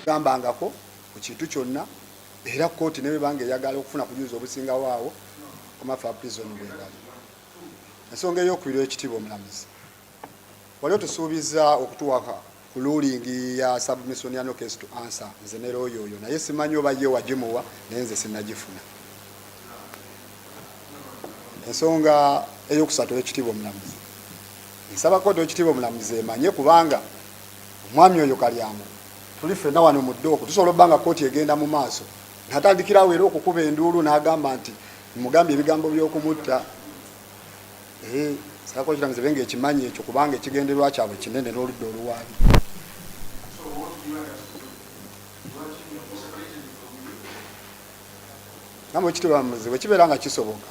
gambangako ku kintu kyonna era kooti ne banga eyagala okufuna kujuza obusinga waawo kumafa prison bwebali. Ensonga ey'okubiri ekitiibwa omulamuzi, waliwo tusuubiza okutuwaka ku ruling ya submission ya no case to answer nze ne lawyer oyo naye simanyi oba ye wagimuwa naye nze sinnagifuna. Ensonga ey'okusatu ekitiibwa omulamuzi, nsaba kooti ekitiibwa omulamuzi emanye kubanga omwami oyo Kalyango tuli ffenna wano mu ddooko tusobola obbanga kooti egenda mu maaso natandikirawo era okukuba enduulu n'agamba nti mugambye ebigambo by'okumutta. Sako kiramuze benge ekimanyi ekyo kubanga ekigenderwa kyabwe kinene n'oludda oluwaabi. Namwe ekitiibwa omulamuzi bwe kibeera nga kisoboka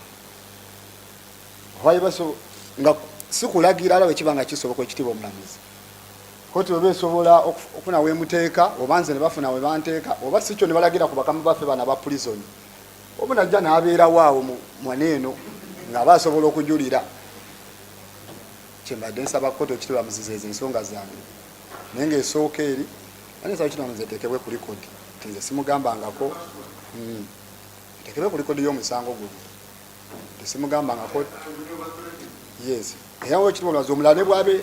nga sikulagira ala bwe kiba nga kisoboka ekitiibwa omulamuzi kooti bwe beesobola okufuna weemuteeka oba nze ne bafuna we banteeka oba si kyo ne balagira ku bakamu baffe bana ba prison oba najja n'abeerawo awo mwaneeno ng'aba asobola okujulira. Kyembadde nsaba kooti ekitiibwa omulamuzi ezo ensonga zange naye ng'esooka eri ane nsaba ekitiibwa omulamuzi eteekebwe ku likodi nti nze simugambangako eteekebwe ku likodi y'omusango guno tesimugambangako. Yes era ekitiibwa omulamuzi omulala ne bwabe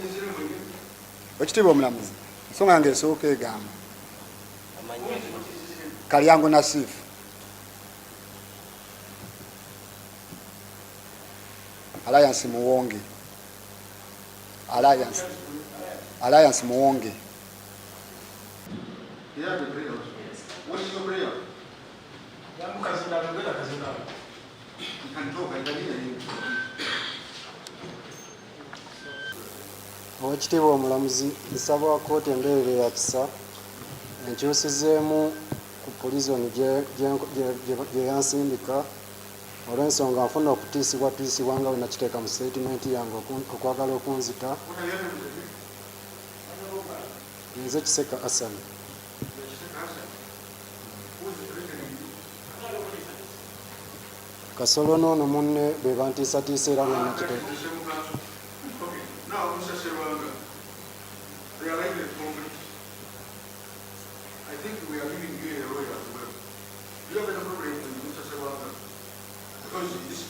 ekitiibwa omulamuzi ensonga yange esooka egamba Kalyango Nasifu Alliance Muwonge Alliance Muwonge. Ekitiibwa omulamuzi nsaba kooti embeerera ya kisa enkyusizeemu ku pulizoni gye yansindika olw'ensonga nfuna okutiisibwa nga bwe nakiteeka mu statement yange okwagala okunzita. Nze Kiseka Asani. Kasolo n'ono munne be bantiisatiisa era nga nakiteeka. They are like a conflict. I think we are giving you a lawyer as well. Do you have any problem with Mr. Sebanga? Because this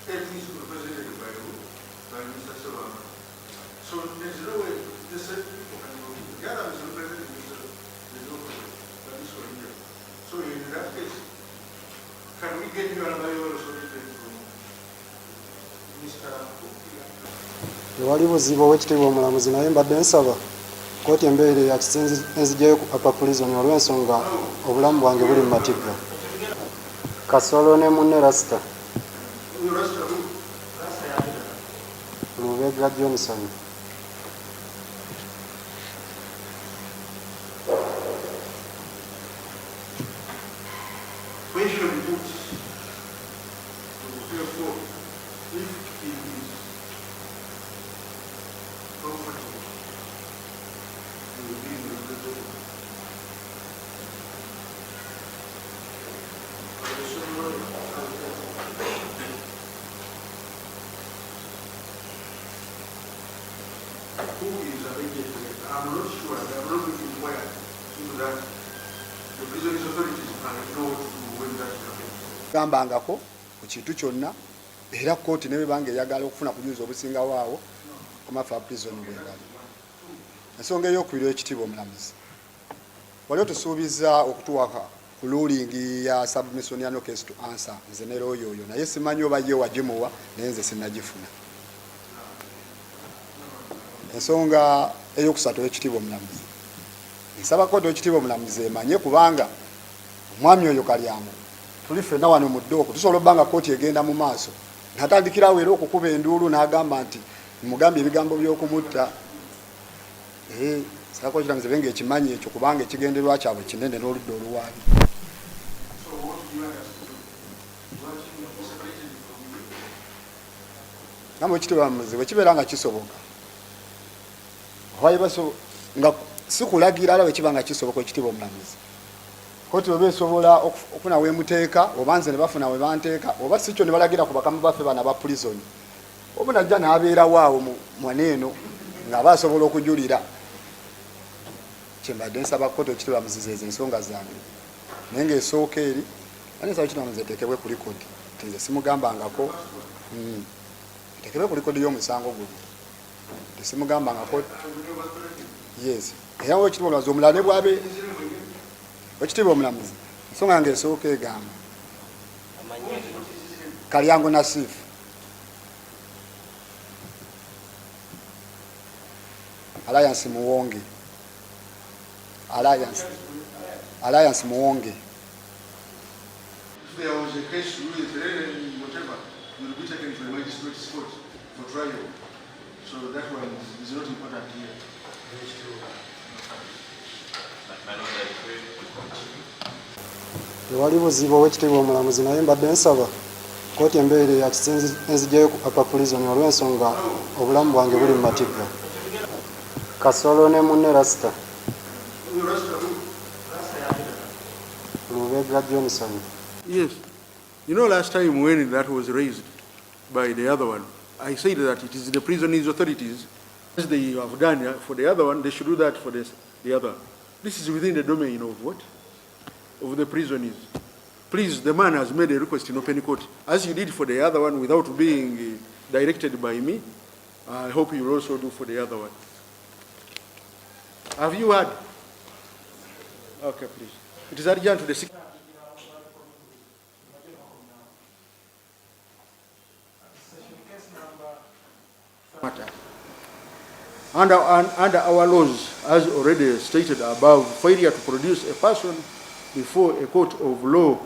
everything is represented by Mr. Sebanga. So there's no way this people can go. The other is represented there's no problem. But this one here. So in that case, can we get you another lawyer solution from Mr. Tewali buzibu ow'ekitiibwa omulamuzi naye mbadde nsaba kooti embeerera ya kisa enzigyeyo apa prison olw'ensonga obulamu bwange buli mu matigga. Kasolo ne munne Rasita Lubega Johnson. Who is arranged? I'm not sure. I'm not looking where into that. The prison authorities know when that happens. Gambangako ku kintu kyonna era kooti ne banga eyagala okufuna kujuza obusinga waawo kumafa prison bwebali. Ensonga ey'okubiri ekitiibwa omulamuzi, waliwo tusuubiza okutuwaka ku ruling ya submission ya no case to answer nze ne lawyer oyo naye simanyi oba ye wagimuwa naye nze sinnagifuna. Ensonga ey'okusatu ekitiibwa omulamuzi, nsaba kooti ekitiibwa omulamuzi emanye kubanga omwami oyo Kalyango tuli ffenna wano mu ddooko tusobola obbanga kooti egenda mu maaso natandikirawo era okukuba enduulu n'agamba nti mugambye ebigambo by'okumutta. Sako kiramuze benge ekimanyi ekyo kubanga ekigenderwa kyabwe kinene n'oludda oluwaabi. Namwe ekitiibwa omulamuzi bwe kibeera nga kisoboka nga sikulagira ala bwe kiba nga kisoboka ekitiibwa omulamuzi kooti bwe beesobola okufuna weemuteeka oba nze ne bafuna we banteeka oba si kyo ne balagira ku bakamu baffe bana ba prison oba najja n'abeerawo awo mwaneeno ng'aba asobola okujulira. kyembadde nsaba kkooti ekitibwa muzize ezo ensonga zange naye ngaesooka eri ani nsaba kino nze eteekebwe ku likodi ti nze simugambangako eteekebwe ku likodi y'omusango guno tesimugambangako yes era wekitibwa omulamuzi omulane bwabe wekitibwa omulamuzi ensonga yange esooka egamba Kalyango Nasifu Alliance Muwonge Alliance Muwonge. If there was a case related whatever, you will be taken to the magistrate's court for trial. So that one is not important here. Tewali buzibu owekitiibwa omulamuzi naye mbadde nsaba kkooti embeere ya kisenzi enzigyayo ku Upper Prison olw'ensonga obulamu bwange buli mu matigga. Kasolo ne munne Rasta. Lubega Johnson. Yes. You know, last time when that was raised by the other one, I said that it is the prisoners' authorities. As they have done for the other one, they should do that for the other. This is within the domain of what? Of the prisoners. Please, the man has made a request in open court, as you did for the other one without being directed by me. I hope you will also do for the other one. Have you heard? Okay, please. It is urgent to the sick. Matter. Under our laws, as already stated above, failure to produce a person before a court of law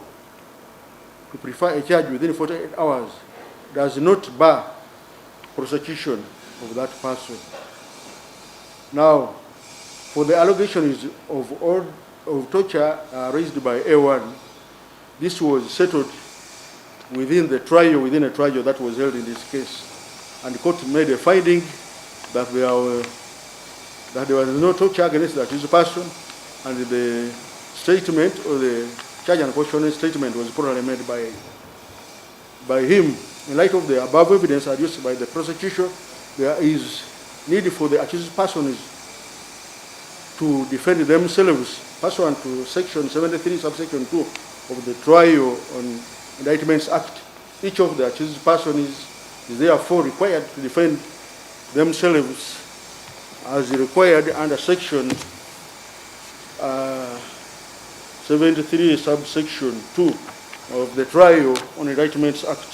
to prefer a charge within 48 hours does not bar prosecution of that person. Now, for the allegations of torture raised by A1, this was settled within a trial that was held in this case. And the court made a finding that there was no torture against that person, and the statement or the charge and caution statement was probably made by him. In light of the above evidence adduced by the prosecution, there is need for the accused persons to defend themselves pursuant to Section 73, subsection 2 of the Trial on Indictments Act. Each of the accused persons is therefore required to defend themselves as required under Section 73, subsection 2 of the Trial on Indictments Act.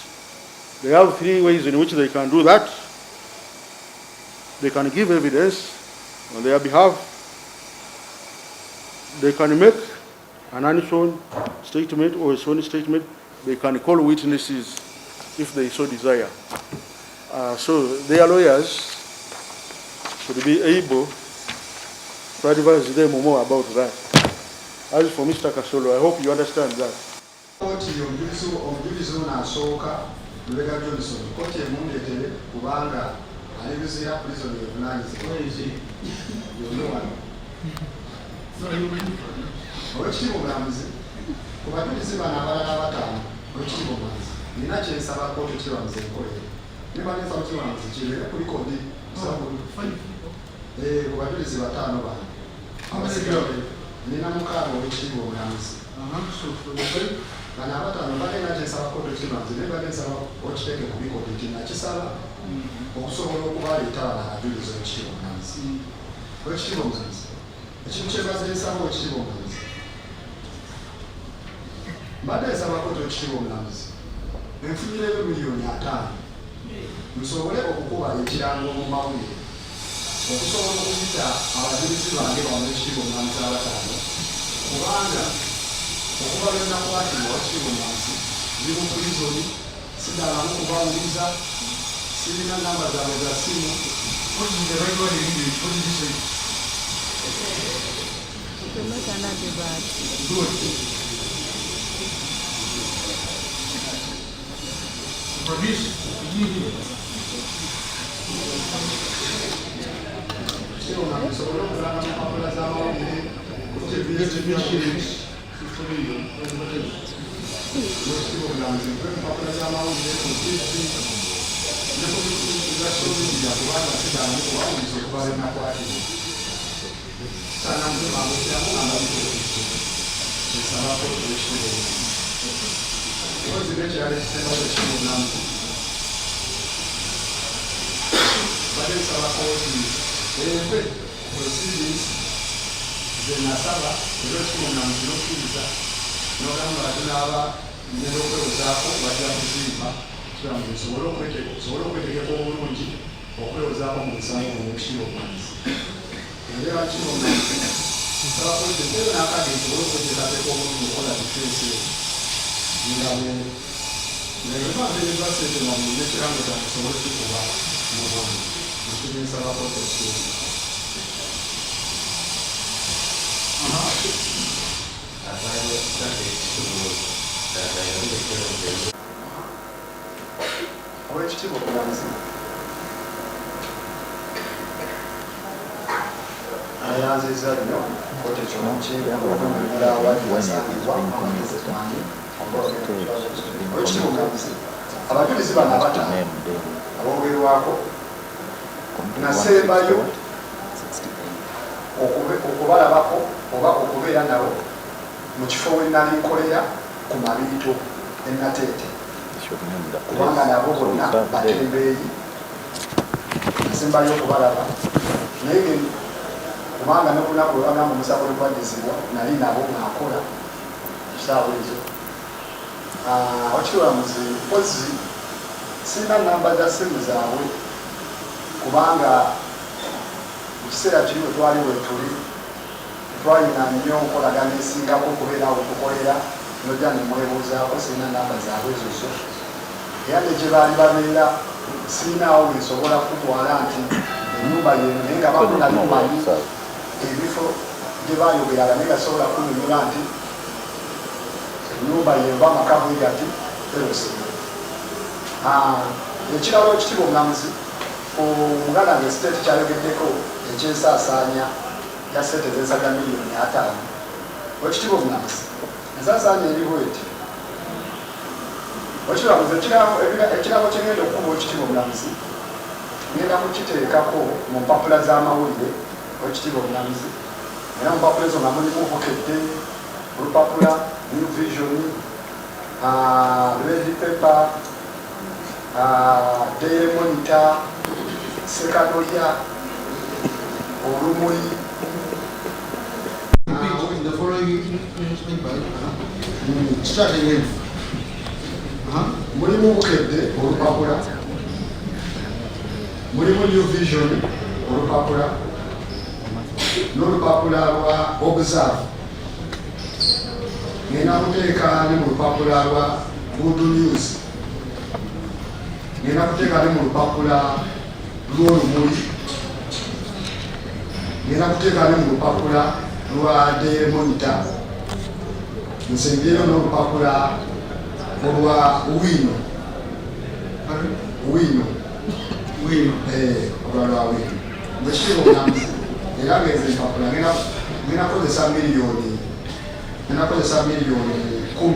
They have 3 ways in which they can do that. They can give evidence on their behalf. They can make an unsworn statement or a sworn statement. They can call witnesses if they so desire. So their lawyers should be able to advise them more about that. As for Mr. Kasolo, I hope you understand that. Omujulizi ono asooka Lubega Johnson kkooti emundeetere kubanga alibizira prison evunaanyizibwa owekitiibwa omulamuzi ku bajulizi bano abalala 5 owekitiibwa omulamuzi nina kyensaba kkooti ekibalamuzi enkolere niba nensaba ekibalamuzi kibeere ku likodi ku bajulizi 5 bano abasigale nina 6 owekitiibwa omulamuzi bano 5 balina kyensaba kkooti ekibalamuzi naye balensaba okiteeke ku likodi nti nakisaba okusobola okubaleeta bano abajulizi owekitiibwa omulamuzi owekitiibwa omulamuzi ekintu kyebaze nsaba owekitiibwa omulamuzi mbadde nsaba kkooti owekitiibwa omulamuzi enfunyireyo $5,000,000 nsobole okukuba ekirango mu mawulire okusobola okuyita abajulizi bange bawekitiibwa omulamuzi 5 kubanga okuba lwenakwatibwa owekitiibwa omulamuzi ndi mu pulizoni sidalamu kubawuliza sirina namba zaabwe za simu. What is the right word in English? What did you say? To make another bad. Good. Produce. sana mukiramu esabako ekitebe ozibe ekirala ekisema ekimulamu badde nsabako nti ekwe proceedings zenasaba era ekimulamu kinokkiriza nogamba ate naaba ngenda okwewozaako bajja kuzimba kiramu sobole okwetegeka obulungi okwewozaako mu musango omukiro omwanzi era kino nsabako nti ntebe nakadi nsobole okweteekateeka obulungi okola difensi nga nebaasente mamune ekirango kyange sobole kikuba mu bwangu ekiri nsabako tekiri Oweekitiibwa Omulanzi ayanziza nnyo kkooti ekyomukiiko okunyumira abadde basangibwa Oweekitiibwa Omulanzi abajulizi bano abataano aboogerwako nasembayo okubalabako oba okubeera nabo mu kifo we nali nkolera ku Mabiito Nateete kubanga nabo bonna batembeeyi nasembayo okubalaba naye kubanga n'olunaku lwabanga omusango lwagezebwa nali nabo ng'akola kisaawa ezo okirolamuzi mpozi sirina namba za ssimu zaabwe kubanga mu kiseera kiri we twali wetuli twalina nnyo nkolagana esingako okubeera awo tukolera nojja nemwebuuzaako sirina namba zaabwe ezozo era ne gye baali babeera sirinaawo wensobola kutwala nti ennyumba yeno naye nga bakuna lumanyi ebifo gye baayogeraga naye gasobola kunyonyola nti ennyumba yeno bamaka bwegati erosebe ekiralo ekitiibwa Omulamuzi omuganda nga esiteeti kyayogeddeko ekyensaasaanya ya sente z'ensaga miliyoni 5 Ekitiibwa Omulamuzi ensaasaanya eriho eti okiramuzi ekirabo kyengenda okukuba Ekitiibwa Omulamuzi ngenda kukiteekako mu mpapula z'amawulire Ekitiibwa Omulamuzi era mu mpapula ezo nga mulimu Bukedde olupapula New Vision Red Paper Daily Monitor Sekadoya Olumuli the following starting with mulimu Bukedde olupapula mulimu New Vision olupapula n'olupapula lwa Observe ngenda kuteeka ne mu lupapula lwa Good News ngenda kuteeka ne mu lupapula lw'Olumuli ngenda kuteeka ne mu lupapula lwa Daily Monitor nsembyeyo n'olupapula olwa Wino olwa Wino Ekitiibwa Omulamuzi era ngenze empapula ngenda kozesa miliyoni 10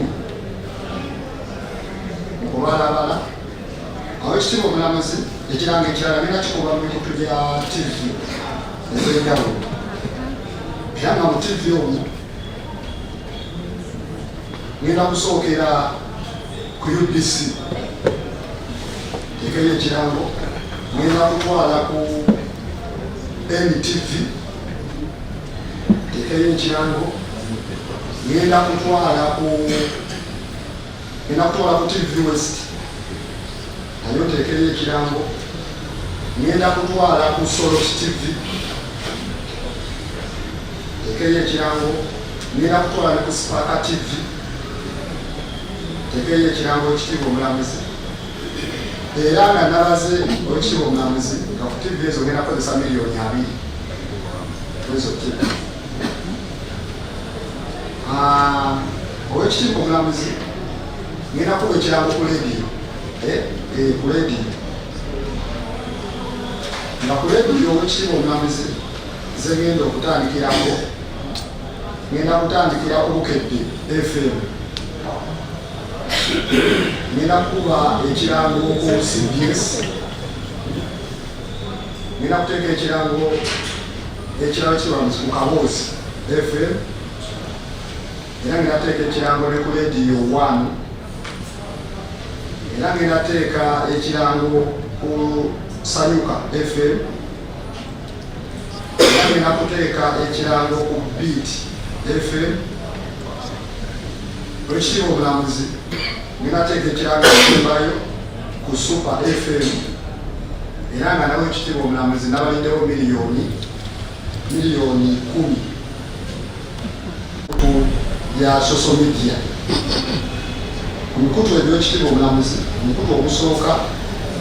okubalabala awo Ekitiibwa Omulamuzi ekiranga ekirala ngenda kikuba mu mikutu gya TV ez'enjawulo era nga mu TV omwo ngenda kusookera ku UBC tekeyo ekirango ngenda kutwala ku NTV tekeyo ekirango ngenda kutwala ku TV West nayo tekeyo ekirango ngenda kutwala ku Solos TV tekeyo ekirango ngenda kutwala ku Spark TV tekeyo ekirango Ekitiibwa Omulamuzi era nga nabaze Ekitiibwa Omulamuzi nga ku TV ezo ngenda kozesa miliyoni 2 ezo TV Owekitiibwa Omulamuzi ngenda kuba ekirango ku lediyo ku lediyo nga ku lediyo Owekitiibwa Omulamuzi zengenda okutandikirako ngenda kutandikira Obukedde FM ngenda kukuba ekirango ku CBS ngenda kuteeka ekirango ekirabo ky'obulamuzi ku Kaboozi FM, era ng'inateeka ekirango ne ku Radio 1, era ng'inateeka ekirango ku Sanyuka FM, era ng'inakuteeka ekirango ku Beat FM, ekitiibwa omulamuzi ng'inateeka ekirango ekisembayo ku Super FM, era nga nawe ekitiibwa omulamuzi nabaliddewo miliyoni 10 ya social media. Omukutu eby'ekitiibwa omulamuzi, omukutu ogusooka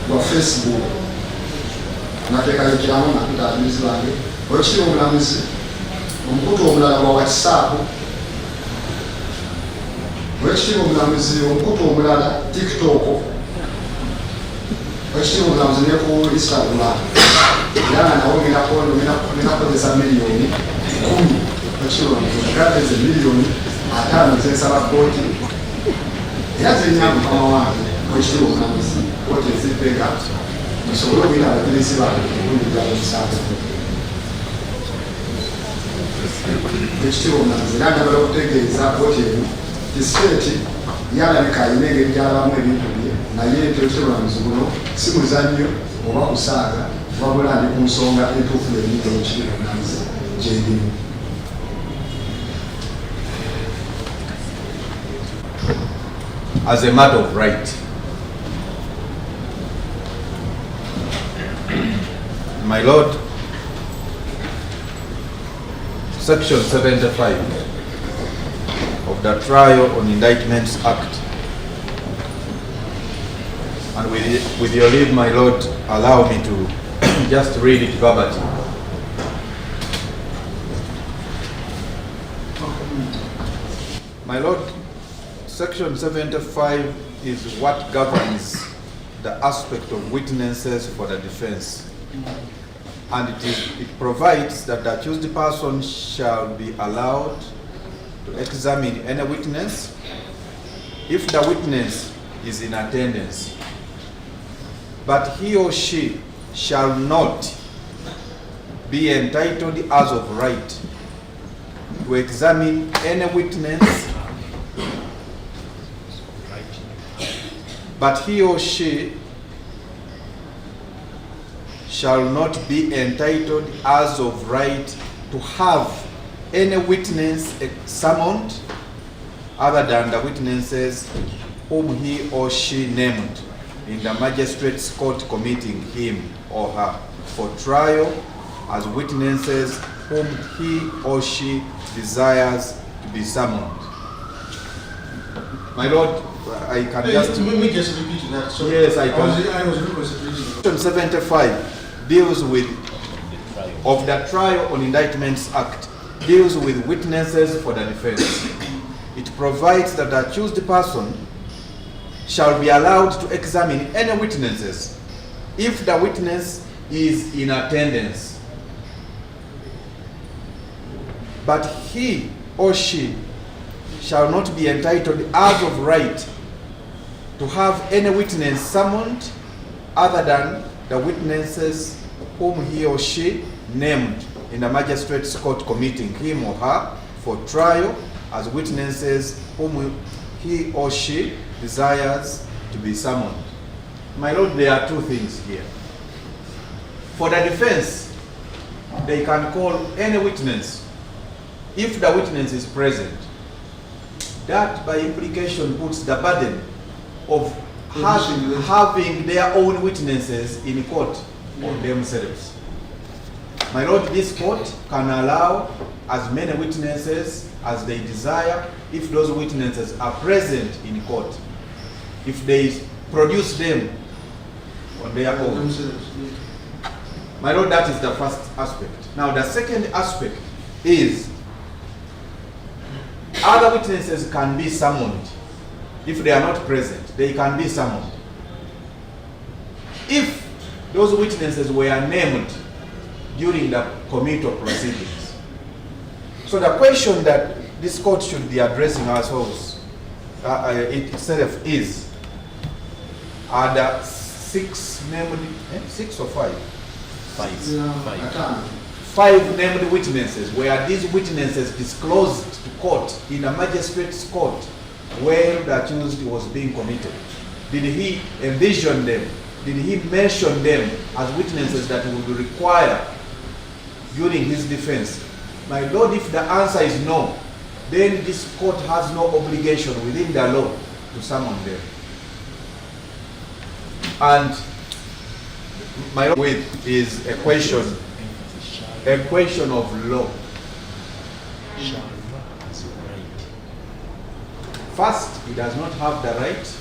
gwa Facebook, nateekayo ekirango nakuta abamizi bange ekitiibwa omulamuzi. Omukutu omulala gwa WhatsApp, ekitiibwa omulamuzi. Omukutu omulala TikTok, ekitiibwa omulamuzi ne ku Instagram, era nga nawo nginakozesa miliyoni 10 ekitiibwa omulamuzi. Gateeze miliyoni 5 zensaba kooti, era zenyamba mukama wange ekitiibwa omulamuzi, kooti ezibbega musobole okuyita abajulizi bange ebitundu byamusango. Ekitiibwa omulamuzi era njagala okutegeeza kooti eno ti siteeti yalabika alina engeri gyalabamu ebintu bye, naye ekitiibwa omulamuzi guno si muzannyo oba kusaaga, wabula ndi ku nsonga entuufu y'ebintu ekitiibwa omulamuzi gy'erimu. As a matter of right, my Lord, Section 75 of the Trial on Indictments Act, and with your leave, my Lord, allow me to just read it verbatim. My Lord, Section 75 is what governs the aspect of witnesses for the defense. And it provides that the accused person shall be allowed to examine any witness if the witness is in attendance, but he or she shall not be entitled as of right to examine any witness, but he or she shall not be entitled as of right to have any witness summoned other than the witnesses whom he or she named in the magistrate's court committing him or her for trial as witnesses whom he or she desires to be summoned. My Lord, I can just... Let me just repeat that. So yes, I can. I was reconsidering. Section 75 deals with, of the Trial on Indictments Act, deals with witnesses for the defense. It provides that the accused person shall be allowed to examine any witnesses if the witness is in attendance, but he or she shall not be entitled as of right to have any witness summoned other than the witnesses whom he or she named in the magistrate's court committing him or her for trial as witnesses whom he or she desires to be summoned. My Lord, there are two things here. For the defense, they can call any witness if the witness is present. That by implication puts the burden of having their own witnesses in court on themselves. My Lord, this court can allow as many witnesses as they desire if those witnesses are present in court, if they produce them on their own. My Lord, that is the first aspect. Now the second aspect is other witnesses can be summoned. If they are not present, they can be summoned. If those witnesses were named during the committal proceedings. So the question that this court should be addressing ourselves itself is, are the 6 named, 6 or 5? 5. 5 named witnesses, were these witnesses disclosed to court in a magistrate's court where the accused was being committed? Did he envision them? Did he mention them as witnesses that would be required during his defense? My Lord, if the answer is no, then this court has no obligation within the law to summon them. And my Lord, with is a question of law. First, he does not have the right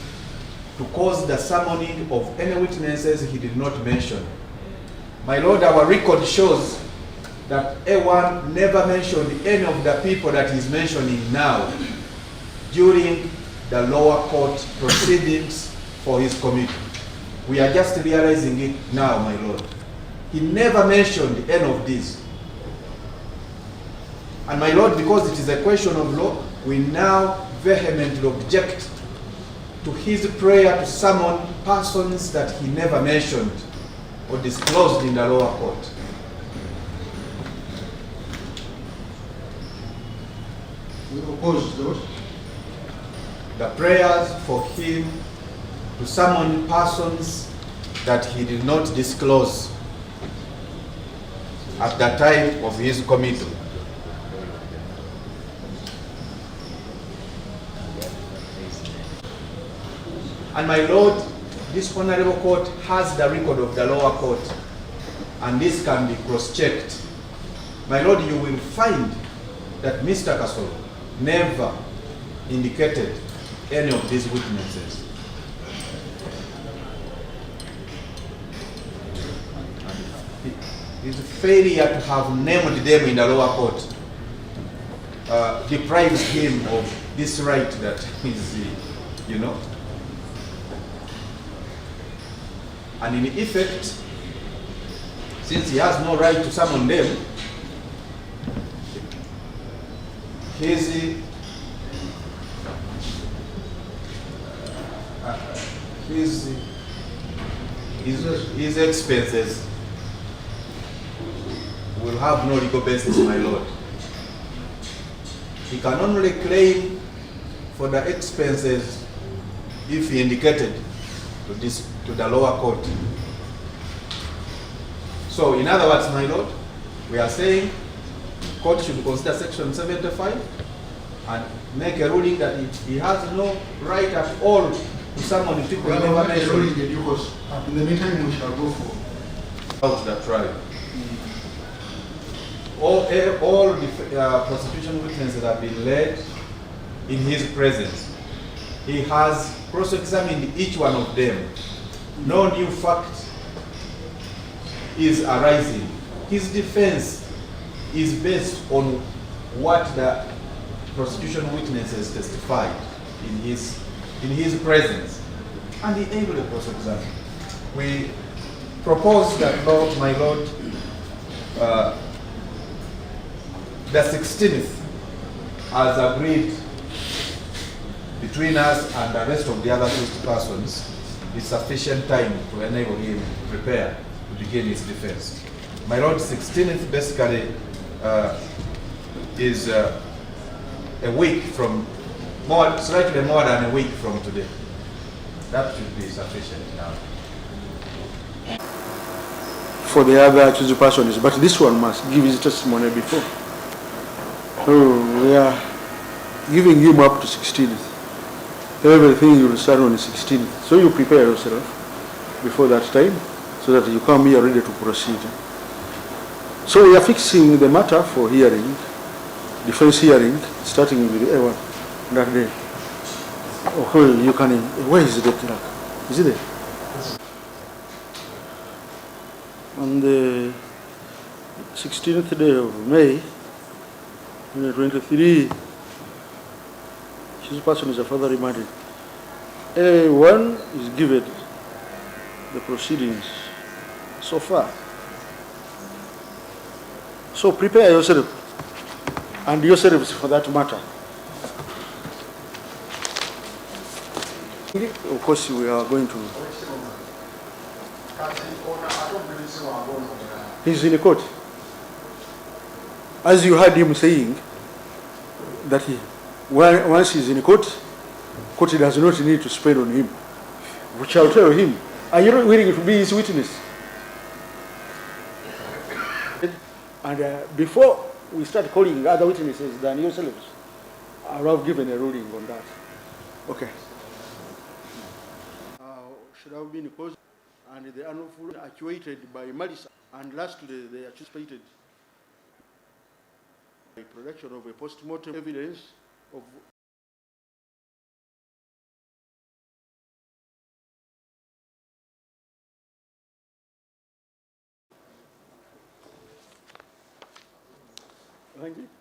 to cause the summoning of any witnesses he did not mention. My Lord, our record shows that A1 never mentioned any of the people that he's mentioning now during the lower court proceedings for his committee. We are just realizing it now, my Lord. He never mentioned any of these. And my Lord, because it is a question of law, we now vehemently object to his prayer to summon persons that he never mentioned or disclosed in the lower court. We oppose those. The prayers for him to summon persons that he did not disclose at the time of his committal. And my Lord, this honorable court has the record of the lower court, and this can be cross-checked. My Lord, you will find that Mr. Kasolo never indicated any of these witnesses. His failure to have named them in the lower court deprives him of this right that is, you know. And in effect, since he has no right to summon them, his expenses will have no legal basis, my Lord. He can only claim for the expenses if he indicated to the lower court. So, in other words, my Lord, we are saying court should consider section 75 and make a ruling that he has no right at all to summon people he never mentioned. In the meantime, we shall go for Out the trial. All the prosecution witnesses have been led in his presence. He has cross-examined each one of them. No new fact is arising. His defense is based on what the prosecution witnesses testified in his presence, and he able to cross-examine. We propose that, Lord, my Lord, the 16th, as agreed between us and the rest of the other 50 persons, is sufficient time to enable him to prepare to begin his defense. My Lord, 16th basically is a week from, slightly more than a week from today. That should be sufficient now. For the other accused persons, but this one must give his testimony before. So we are giving him up to 16th. Everything will start on the 16th. So you prepare yourself before that time so that you come here ready to proceed. So we are fixing the matter for hearing, defense hearing, starting with A1 that day. Oh, you can, where is the clerk? Is it there? On the 16th day of May, 2023, his person is a further remanded. A1 is given the proceedings so far. So prepare yourself and yourselves for that matter. Of course, we are going to. He's in the court. as you heard him saying, that once he's in court, court does not need to spend on him. We shall tell him, are you willing to be his witness? And before we start calling other witnesses than yourselves, I will have given a ruling on that. Okay. Should have been caused and the unlawful actuated by malice, and lastly they anticipated the production of a post-mortem evidence of Thank you.